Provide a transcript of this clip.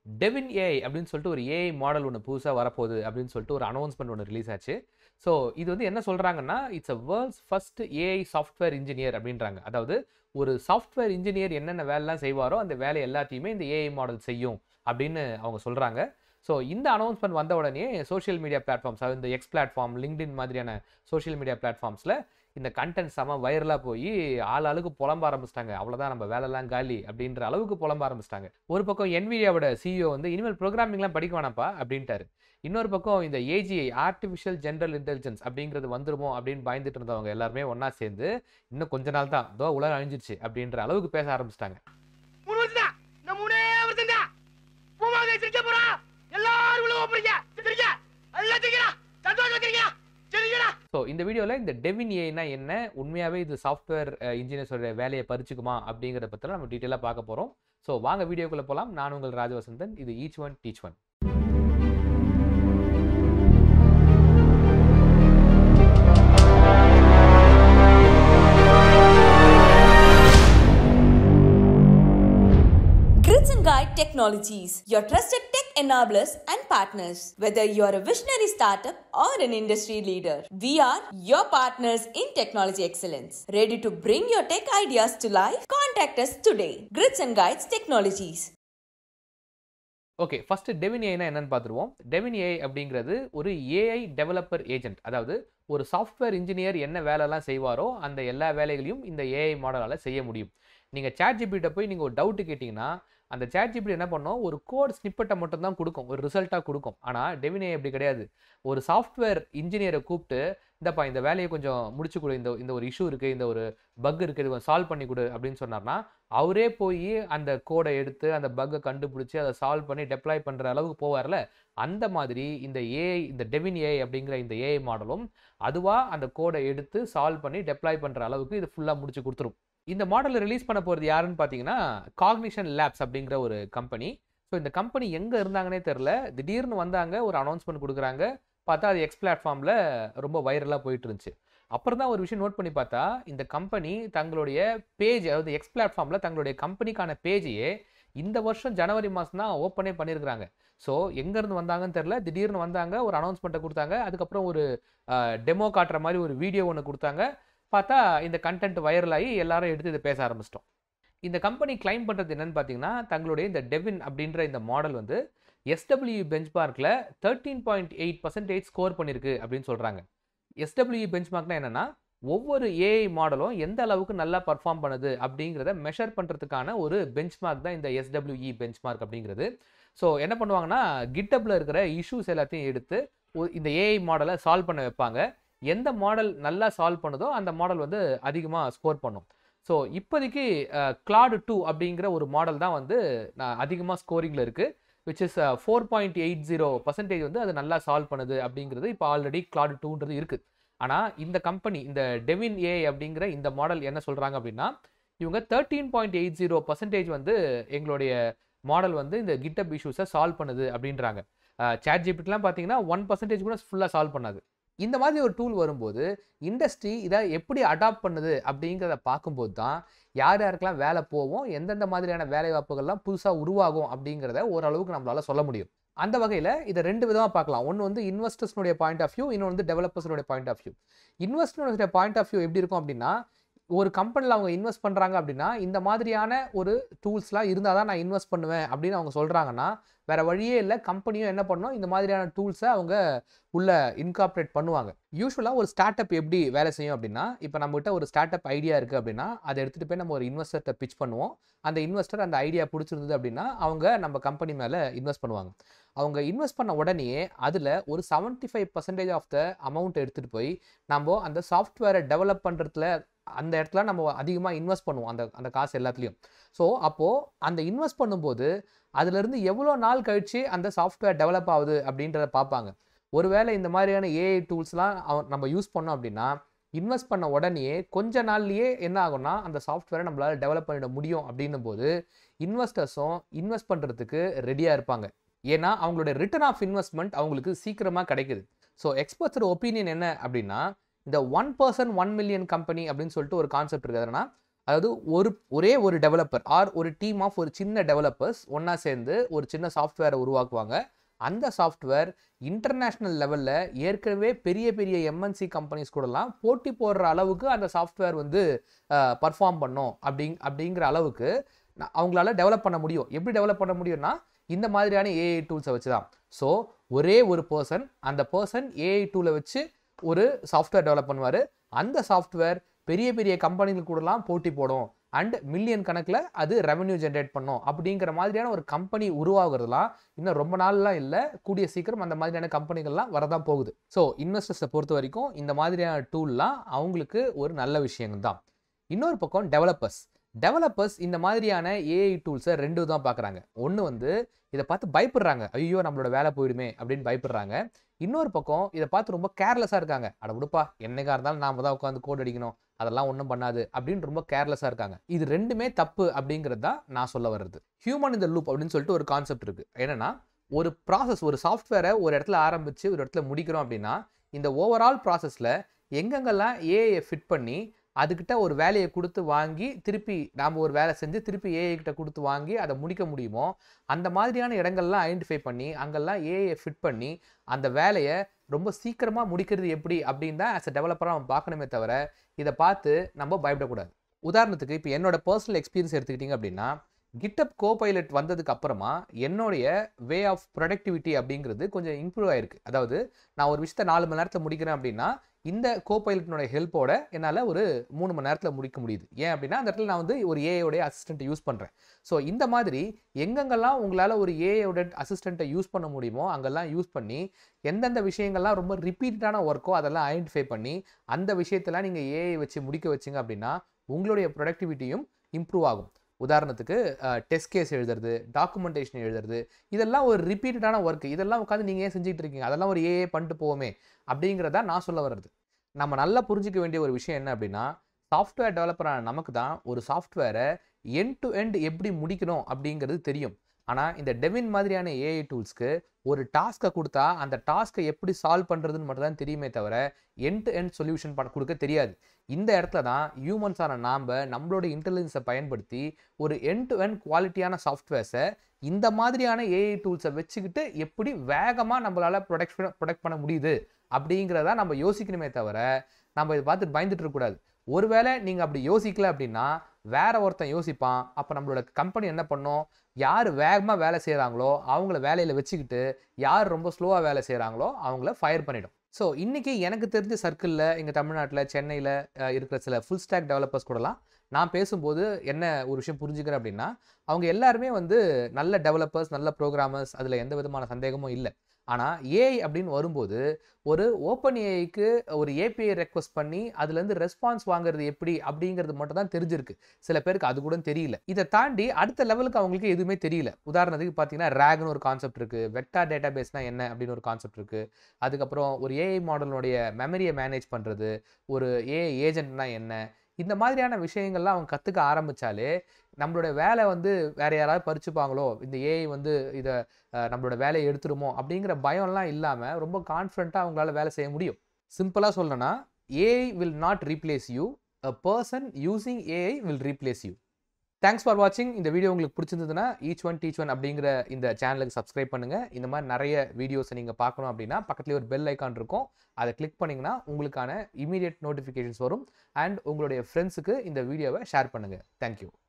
Devine AI அப்படின்னு சொல்லிட்டு ஒரு ஏஐ மாடல் ஒன்று புதுசாக வரப்போகுது அப்படின்னு சொல்லிட்டு ஒரு அனௌன்ஸ்மெண்ட் ஒன்று ரிலீஸ் ஆச்சு. ஸோ இது வந்து என்ன சொல்கிறாங்கன்னா, it's a world's first AI software engineer அப்படின்றாங்க. அதாவது ஒரு சாஃப்ட்வேர் இன்ஜினியர் என்னென்ன வேலைலாம் செய்வாரோ அந்த வேலை எல்லாத்தையுமே இந்த ஏஐ மாடல் செய்யும் அப்படின்னு அவங்க சொல்கிறாங்க. ஸோ இந்த அனௌன்ஸ்மெண்ட் வந்த உடனே சோஷியல் மீடியா பிளாட்ஃபார்ம்ஸ், அதாவது இந்த எக்ஸ் பிளாட்ஃபார்ம், லிங்க்டின் மாதிரியான சோஷியல் மீடியா பிளாட்ஃபார்ம்ஸில் இந்த கண்டென்ட் செம வைரலாக போய் ஆளுக்கு புலம்ப ஆரம்பிச்சிட்டாங்க. அவ்வளோதான், நம்ம வேலைலாம் காலி அப்படின்ற அளவுக்கு புலம்ப ஆரம்பிச்சிட்டாங்க. ஒரு பக்கம் என்விடியாவோட சிஇஓ வந்து இனிமேல் ப்ரோக்ராமிங்லாம் படிக்க வேணாம்ப்பா அப்படின்ட்டாரு. இன்னொரு பக்கம் இந்த ஏஜிஐ ஆர்டிஃபிஷியல் ஜெனரல் இன்டெலிஜென்ஸ் அப்படிங்கிறது வந்துருமோ அப்படின்னு பயந்துட்டு இருந்தவங்க எல்லாருமே ஒன்றா சேர்ந்து இன்னும் கொஞ்ச நாள் தான் இதோ உலகம் அழிஞ்சிருச்சு அப்படின்ற அளவுக்கு பேச ஆரம்பிச்சிட்டாங்க. ஸோ இந்த வீடியோவில் இந்த டெவின் ஏஐனா என்ன, உண்மையாகவே இது சாஃப்ட்வேர் இன்ஜினியர்ஸோட வேலையை பறிச்சுக்குமா அப்படிங்கிறத பற்றி நம்ம டீட்டெயிலாக பார்க்க போகிறோம். ஸோ வாங்க வீடியோக்குள்ளே போகலாம். நான் உங்கள் ராஜவசந்தன். இது each one teach one. Guide Technologies, your trusted tech enablers and partners. Whether you are a visionary startup or an industry leader, we are your partners in technology excellence. Ready to bring your tech ideas to life? Contact us today. Grids and Guides Technologies. Okay, first Devin ஏஐனா என்னன்னு பார்த்துருவோம். Devine AI அப்படிங்கிறது ஒரு AI developer agent. அதாவது ஒரு software engineer என்ன வேலைலாம் செய்வாரோ அந்த எல்லா வேலைகளையும் இந்த ஏஐ மாடலால் செய்ய முடியும். நீங்கள் சாட்ஜிபிட்ட போய் நீங்கள் ஒரு டவுட்டு கேட்டிங்கன்னா அந்த சாட்ஜிபிடி என்ன பண்ணோம், ஒரு கோட் ஸ்னிப்பெட்டை மட்டும் தான் கொடுக்கும், ஒரு ரிசல்ட்டாக கொடுக்கும். ஆனால் டெவின் ஏஐ அப்படி கிடையாது. ஒரு சாஃப்ட்வேர் இன்ஜினியரை கூப்பிட்டு இந்தப்பா இந்த வேலையை கொஞ்சம் முடிச்சு கொடு, இந்த ஒரு இஷ்யூ இருக்குது, இந்த ஒரு பக் இருக்குது, இது கொஞ்சம் சால்வ் பண்ணி கொடு அப்படின்னு சொன்னார்னா அவரே போய் அந்த கோடை எடுத்து அந்த பக்கை கண்டுபிடிச்சி அதை சால்வ் பண்ணி டெப்ளாய் பண்ணுற அளவுக்கு போவார்ல. அந்த மாதிரி இந்த ஏஐ, இந்த டெவின் ஏஐ அப்படிங்கிற இந்த ஏஐ மாடலும் அதுவாக அந்த கோடை எடுத்து சால்வ் பண்ணி டெப்ளாய் பண்ணுற அளவுக்கு இது ஃபுல்லாக முடிச்சு கொடுத்துரும். இந்த மாடலை ரிலீஸ் பண்ண போகிறது யாருன்னு பார்த்தீங்கன்னா காக்னிஷன் லேப்ஸ் அப்படிங்கிற ஒரு கம்பெனி. ஸோ இந்த கம்பெனி எங்கே இருந்தாங்கன்னே தெரில, திடீர்னு வந்தாங்க, ஒரு அனௌன்ஸ்மெண்ட் கொடுக்குறாங்க. பார்த்தா அது எக்ஸ் பிளாட்ஃபார்மில் ரொம்ப வைரலாக போயிட்டு இருந்துச்சு. அப்புறம் தான் ஒரு விஷயம் நோட் பண்ணி பார்த்தா இந்த கம்பெனி தங்களுடைய பேஜ், அதாவது எக்ஸ் பிளாட்ஃபார்மில் தங்களுடைய கம்பெனிக்கான பேஜையே இந்த வருஷம் ஜனவரி மாதம் தான் ஓப்பனே பண்ணியிருக்கிறாங்க. ஸோ எங்கேருந்து வந்தாங்கன்னு தெரில, திடீர்னு வந்தாங்க, ஒரு அனௌன்ஸ்மெண்ட்டை கொடுத்தாங்க. அதுக்கப்புறம் ஒரு டெமோ காட்டுற மாதிரி ஒரு வீடியோ ஒன்று கொடுத்தாங்க. பார்த்தா இந்த கண்டென்ட் வைரல் ஆகி எல்லாரும் எடுத்து இதை பேச ஆரம்பிச்சிட்டோம். இந்த கம்பெனி கிளைம் பண்ணுறது என்னன்னு பார்த்தீங்கன்னா, தங்களுடைய இந்த டெவின் அப்படின்ற இந்த மாடல் வந்து எஸ்டபிள்யூ பெஞ்ச்மார்க்கில் 13.8% ஸ்கோர் பண்ணியிருக்கு அப்படின்னு சொல்கிறாங்க. எஸ்டபிள்யூ பெஞ்ச்மார்க்னா என்னென்னா, ஒவ்வொரு ஏஐ மாடலும் எந்த அளவுக்கு நல்லா பர்ஃபார்ம் பண்ணுது அப்படிங்கிறத மெஷர் பண்ணுறதுக்கான ஒரு பெஞ்ச்மார்க் தான் இந்த எஸ்டபிள்யூஇ பெஞ்ச்மார்க் அப்படிங்கிறது. ஸோ என்ன பண்ணுவாங்கன்னா, கிட்டப்பில் இருக்கிற இஷ்யூஸ் எல்லாத்தையும் எடுத்து இந்த ஏஐ மாடலை சால்வ் பண்ண வைப்பாங்க. எந்த மாடல் நல்லா சால்வ் பண்ணுதோ அந்த மாடல் வந்து அதிகமாக ஸ்கோர் பண்ணும். ஸோ இப்போதைக்கு கிளாட் 2 அப்படிங்கிற ஒரு மாடல் தான் வந்து அதிகமாக ஸ்கோரிங்கில் இருக்குது. விச் இஸ் 4.80% வந்து அது நல்லா சால்வ் பண்ணுது அப்படிங்கிறது இப்போ ஆல்ரெடி கிளாட் 2ன்றது இருக்குது. ஆனால் இந்த கம்பெனி, இந்த டெவின் ஏஐ அப்படிங்கிற இந்த மாடல் என்ன சொல்கிறாங்க அப்படின்னா, இவங்க 13.80% வந்து எங்களுடைய மாடல் வந்து இந்த கிட்டப் இஷ்யூஸை சால்வ் பண்ணுது அப்படின்றாங்க. சாட்ஜிபிட்லாம் பார்த்தீங்கன்னா 1% கூட ஃபுல்லாக சால்வ் பண்ணாது. இந்த மாதிரி ஒரு டூல் வரும்போது இண்டஸ்ட்ரி இதை எப்படி அடாப்ட் பண்ணுது அப்படிங்கிறத பார்க்கும்போது தான் யார் யாருக்கெல்லாம் வேலை போகும், எந்தெந்த மாதிரியான வேலை வாய்ப்புகள்லாம் புதுசாக உருவாகும் அப்படிங்கிறத ஓரளவுக்கு நம்மளால சொல்ல முடியும். அந்த வகையில் இதை ரெண்டு விதமாக பார்க்கலாம். ஒன்று வந்து இன்வெஸ்டர்ஸ்னுடைய பாயிண்ட் ஆஃப் வியூ, இன்னொன்று வந்து டெவலப்பர்ஸனுடைய பாயிண்ட் ஆஃப் வியூ. இன்வெஸ்டர்னுடைய பாயிண்ட் ஆஃப் வியூ எப்படி இருக்கும் அப்படின்னா, ஒரு கம்பெனியில் அவங்க இன்வெஸ்ட் பண்ணுறாங்க அப்படின்னா இந்த மாதிரியான ஒரு டூல்ஸ்லாம் இருந்தால் தான் நான் இன்வெஸ்ட் பண்ணுவேன் அப்படின்னு அவங்க சொல்கிறாங்கன்னா வேறு வழியே இல்லை, கம்பெனியும் என்ன பண்ணணும், இந்த மாதிரியான டூல்ஸை அவங்க உள்ள இன்கார்பரேட் பண்ணுவாங்க. யூஸ்வலாக ஒரு ஸ்டார்ட் அப் எப்படி வேலை செய்யும் அப்படின்னா, இப்போ நம்மகிட்ட ஒரு ஸ்டார்ட் அப் ஐடியா இருக்குது அப்படின்னா அதை எடுத்துகிட்டு போய் நம்ம ஒரு இன்வெஸ்டர்கிட்ட பிச் பண்ணுவோம். அந்த இன்வெஸ்டர் அந்த ஐடியா பிடிச்சிருந்தது அப்படின்னா அவங்க நம்ம கம்பெனி மேலே இன்வெஸ்ட் பண்ணுவாங்க. அவங்க இன்வெஸ்ட் பண்ண உடனே அதில் ஒரு 75% ஆஃப் த அமௌண்ட் எடுத்துகிட்டு போய் நம்ம அந்த சாஃப்ட்வேரை டெவலப் பண்ணுறதுல அந்த இடத்துல நம்ம அதிகமாக இன்வெஸ்ட் பண்ணுவோம், அந்த காசு எல்லாத்துலேயும். ஸோ அப்போது அந்த இன்வெஸ்ட் பண்ணும்போது அதுலேருந்து எவ்வளோ நாள் கழித்து அந்த சாஃப்ட்வேர் டெவலப் ஆகுது அப்படின்றத பார்ப்பாங்க. ஒருவேளை இந்த மாதிரியான ஏஐ டூல்ஸ்லாம் நம்ம யூஸ் பண்ணோம் அப்படின்னா இன்வெஸ்ட் பண்ண உடனே கொஞ்ச நாள்லேயே என்ன ஆகும்னா அந்த சாஃப்ட்வேரை நம்மளால் டெவலப் பண்ணிட முடியும் அப்படின்னும் போது இன்வெஸ்டர்ஸும் இன்வெஸ்ட் பண்ணுறதுக்கு ரெடியாக இருப்பாங்க. ஏன்னா அவங்களுடைய ரிட்டர்ன் ஆஃப் இன்வெஸ்ட்மெண்ட் அவங்களுக்கு சீக்கிரமாக கிடைக்குது. ஸோ எக்ஸ்பர்ட்ஸோட ஒப்பீனியன் என்ன அப்படின்னா, இந்த 1% 1 மில்லியன் கம்பெனி அப்படின்னு சொல்லிட்டு ஒரு கான்செப்ட் இருக்குது. அதாவது ஒரே ஒரு டெவலப்பர் ஆர் ஒரு டீம் ஆஃப் ஒரு சின்ன டெவலப்பர்ஸ் ஒன்றா சேர்ந்து ஒரு சின்ன சாஃப்ட்வேரை உருவாக்குவாங்க. அந்த சாஃப்ட்வேர் இன்டர்நேஷ்னல் லெவலில் ஏற்கனவே பெரிய பெரிய எம்என்சி கம்பெனிஸ் கூடலாம் போட்டி போடுற அளவுக்கு அந்த சாஃப்ட்வேர் வந்து பர்ஃபார்ம் பண்ணும் அப்படிங்கிற அளவுக்கு அவங்களால டெவலப் பண்ண முடியும். எப்படி டெவலப் பண்ண முடியும்னா இந்த மாதிரியான ஏஐ டூல்ஸை வச்சு தான். ஸோ ஒரே ஒரு பர்சன், அந்த பர்சன் ஏஐ டூலை வச்சு ஒரு சாஃப்ட்வேர் டெவலப் பண்ணுவார். அந்த சாஃப்ட்வேர் பெரிய பெரிய கம்பெனிகள் கூடலாம் போட்டி போடும் அண்ட் மில்லியன் கணக்கில் அது ரெவன்யூ ஜென்ரேட் பண்ணும். அப்படிங்கிற மாதிரியான ஒரு கம்பெனி உருவாகிறதுலாம் இன்னும் ரொம்ப நாள்லாம் இல்லை, கூடிய சீக்கிரம் அந்த மாதிரியான கம்பெனிகள்லாம் வரதான் போகுது. ஸோ இன்வெஸ்டர்ஸை பொறுத்த வரைக்கும் இந்த மாதிரியான டூல்லாம் அவங்களுக்கு ஒரு நல்ல விஷயங்கள் தான். இன்னொரு பக்கம் டெவலப்பர்ஸ் இந்த மாதிரியான ஏஐ டூல்ஸை ரெண்டு தான் பார்க்குறாங்க. ஒன்று வந்து இதை பார்த்து பயப்படுறாங்க, ஐயோ நம்மளோட வேலை போயிடுமே அப்படின்னு பயப்படுறாங்க. இன்னொரு பக்கம் இதை பார்த்து ரொம்ப கேர்லெஸ்ஸாக இருக்காங்க, அட விடுப்பா என்னைக்கா இருந்தாலும் நாம தான் உட்காந்து கோட் அடிக்கணும், அதெல்லாம் ஒன்றும் பண்ணாது அப்படின்னு ரொம்ப கேர்லெஸ்ஸாக இருக்காங்க. இது ரெண்டுமே தப்பு அப்படிங்கிறது தான் நான் சொல்ல வர்றது. ஹியூமன் இன் த லூப் அப்படின்னு சொல்லிட்டு ஒரு கான்செப்ட் இருக்குது. என்னன்னா ஒரு ப்ராசஸ், ஒரு சாஃப்ட்வேரை ஒரு இடத்துல ஆரம்பித்து ஒரு இடத்துல முடிக்கிறோம் அப்படின்னா இந்த ஓவரால் ப்ராசஸில் எங்கெங்கெல்லாம் ஏஐயை ஃபிட் பண்ணி அதுக்கிட்ட ஒரு வேலையை கொடுத்து வாங்கி திருப்பி நாம் ஒரு வேலை செஞ்சு திருப்பி ஏஐ கிட்ட கொடுத்து வாங்கி அதை முடிக்க முடியுமோ அந்த மாதிரியான இடங்கள்லாம் ஐடென்டிஃபை பண்ணி அங்கெல்லாம் ஏஐயை ஃபிட் பண்ணி அந்த வேலையை ரொம்ப சீக்கிரமாக முடிக்கிறது எப்படி அப்படின்னு தான் ஆஸ் அ டெவலப்பராக நம்ம பார்க்கணுமே தவிர இதை பார்த்து நம்ம பயப்படக்கூடாது. உதாரணத்துக்கு இப்போ என்னோட பர்சனல் எக்ஸ்பீரியன்ஸ் எடுத்துக்கிட்டிங்க அப்படின்னா கிட்டப் கோபைலட் வந்ததுக்கு அப்புறமா என்னுடைய வே ஆஃப் ப்ரொடக்டிவிட்டி அப்படிங்கிறது கொஞ்சம் இம்ப்ரூவ் ஆயிருக்கு. அதாவது நான் ஒரு விஷயத்தை 4 மணி நேரத்தில் முடிக்கிறேன் அப்படின்னா இந்த கோபைலட்னுடைய ஹெல்ப்போட என்னால் ஒரு 3 மணி நேரத்தில் முடிக்க முடியுது. ஏன் அப்படின்னா அந்த இடத்துல நான் வந்து ஒரு ஏஐயோடைய அசிஸ்டண்ட்டை யூஸ் பண்ணுறேன். ஸோ இந்த மாதிரி எங்கெங்கெல்லாம் உங்களால் ஒரு ஏஐயோட அசிஸ்டண்ட்டை யூஸ் பண்ண முடியுமோ அங்கெல்லாம் யூஸ் பண்ணி எந்தெந்த விஷயங்கள்லாம் ரொம்ப ரிப்பீட்டடான ஒர்க்கோ அதெல்லாம் ஐடென்டிஃபை பண்ணி அந்த விஷயத்தெல்லாம் நீங்கள் ஏஐ வச்சு முடிக்க வச்சிங்க அப்படின்னா உங்களுடைய ப்ரொடக்டிவிட்டியும் இம்ப்ரூவ் ஆகும். உதாரணத்துக்கு டெஸ்ட் கேஸ் எழுதுறது, டாக்குமெண்டேஷன் எழுதுறது, இதெல்லாம் ஒரு ரிப்பீட்டடான ஒர்க். இதெல்லாம் உட்காந்து நீங்கள் ஏன் செஞ்சுட்டு இருக்கீங்க, அதெல்லாம் ஒரு ஏஏ பண்ணிட்டு போவோமே அப்படிங்கிறத நான் சொல்ல வர்றது. நம்ம நல்லா புரிஞ்சிக்க வேண்டிய ஒரு விஷயம் என்ன அப்படின்னா சாஃப்ட்வேர் டெவலப்பரான நமக்கு தான் ஒரு சாஃப்ட்வேரை எண்ட் டு எண்ட் எப்படி முடிக்கணும் அப்படிங்கிறது தெரியும். ஆனால் இந்த டெவின் மாதிரியான ஏஐ டூல்ஸ்க்கு ஒரு டாஸ்க்கை கொடுத்தா அந்த டாஸ்க்கை எப்படி சால்வ் பண்ணுறதுன்னு மட்டும் தான் தெரியுமே தவிர எண்ட் டு எண்ட் சொல்யூஷன் கொடுக்க தெரியாது. இந்த இடத்துல தான் ஹியூமன்ஸான நம்மளோட இன்டெலிஜென்ஸை பயன்படுத்தி ஒரு எண்ட் டு எண்ட் குவாலிட்டியான சாஃப்ட்வேர்ஸை இந்த மாதிரியான ஏஐ டூல்ஸை வச்சுக்கிட்டு எப்படி வேகமாக நம்மளால் ப்ரொடக்ட் பண்ண முடியுது அப்படிங்கிறத நம்ம யோசிக்கணுமே தவிர நம்ம இதை பார்த்து பயந்துட்டு இருக்கக்கூடாது. ஒருவேளை நீங்கள் அப்படி யோசிக்கல அப்படின்னா வேற ஒருத்தன் யோசிப்பான். அப்போ நம்மளோட கம்பெனி என்ன பண்ணும், யார் வேகமாக வேலை செய்கிறாங்களோ அவங்கள வேலையில் வச்சுக்கிட்டு யார் ரொம்ப ஸ்லோவாக வேலை செய்கிறாங்களோ அவங்கள ஃபயர் பண்ணிடும். ஸோ இன்றைக்கி எனக்கு தெரிஞ்ச சர்க்கிளில் எங்கள் தமிழ்நாட்டில் சென்னையில் இருக்கிற சில ஃபுல் ஸ்டாக் டெவலப்பர்ஸ் கூடலாம் நான் பேசும்போது என்ன ஒரு விஷயம் புரிஞ்சுக்கிறேன் அப்படின்னா அவங்க எல்லாருமே வந்து நல்ல டெவலப்பர்ஸ், நல்ல ப்ரோக்ராமர்ஸ், அதில் எந்த விதமான சந்தேகமும் இல்லை. ஆனால் ஏஐ அப்படின்னு வரும்போது ஒரு ஓப்பன் ஏஐக்கு ஒரு ஏபிஐ ரெக்வஸ்ட் பண்ணி அதுலேருந்து ரெஸ்பான்ஸ் வாங்குறது எப்படி அப்படிங்கிறது மட்டும் தான் தெரிஞ்சிருக்கு. சில பேருக்கு அது கூட தெரியல. இதை தாண்டி அடுத்த லெவலுக்கு அவங்களுக்கு எதுவுமே தெரியல. உதாரணத்துக்கு பார்த்தீங்கன்னா ரேக்னு ஒரு கான்செப்ட் இருக்குது, வெக்டார் டேட்டா பேஸ்னால் என்ன அப்படின்னு ஒரு கான்செப்ட் இருக்குது. அதுக்கப்புறம் ஒரு ஏஐ மாடலுடைய மெமரியை மேனேஜ் பண்ணுறது, ஒரு ஏஐ ஏஜென்ட்னா என்ன, இந்த மாதிரியான விஷயங்கள்லாம் அவங்க கற்றுக்க ஆரம்பித்தாலே நம்மளோட வேலை வந்து வேறு யாராவது பறிச்சுப்பாங்களோ, இந்த ஏஐ வந்து இதை நம்மளோட வேலையை எடுத்துருமோ அப்படிங்கிற பயம்லாம் இல்லாமல் ரொம்ப கான்ஃபிடண்ட்டாக அவங்களால வேலை செய்ய முடியும். சிம்பிளாக சொல்லணும்னா AI will not replace you, a person using AI will replace you. Thanks for வாட்சிங். இந்த வீடியோ உங்களுக்கு பிடிச்சிருந்ததுன்னா ஈச் ஒன் டீச் ஒன் அப்படிங்கிற இந்த சேனலுக்கு சப்ஸ்கிரைப் பண்ணுங்கள். இந்த மாதிரி நிறைய வீடியோஸை நீங்கள் பார்க்கணும் அப்படின்னா பக்கத்துலேயே ஒரு பெல் ஐக்கான் இருக்கும், அதை கிளிக் பண்ணிங்கன்னா உங்களுக்கான இமீடியட் நோட்டிஃபிகேஷன்ஸ் வரும். அண்ட் உங்களுடைய ஃப்ரெண்ட்ஸுக்கு இந்த வீடியோவை ஷேர் பண்ணுங்கள். தேங்க்யூ.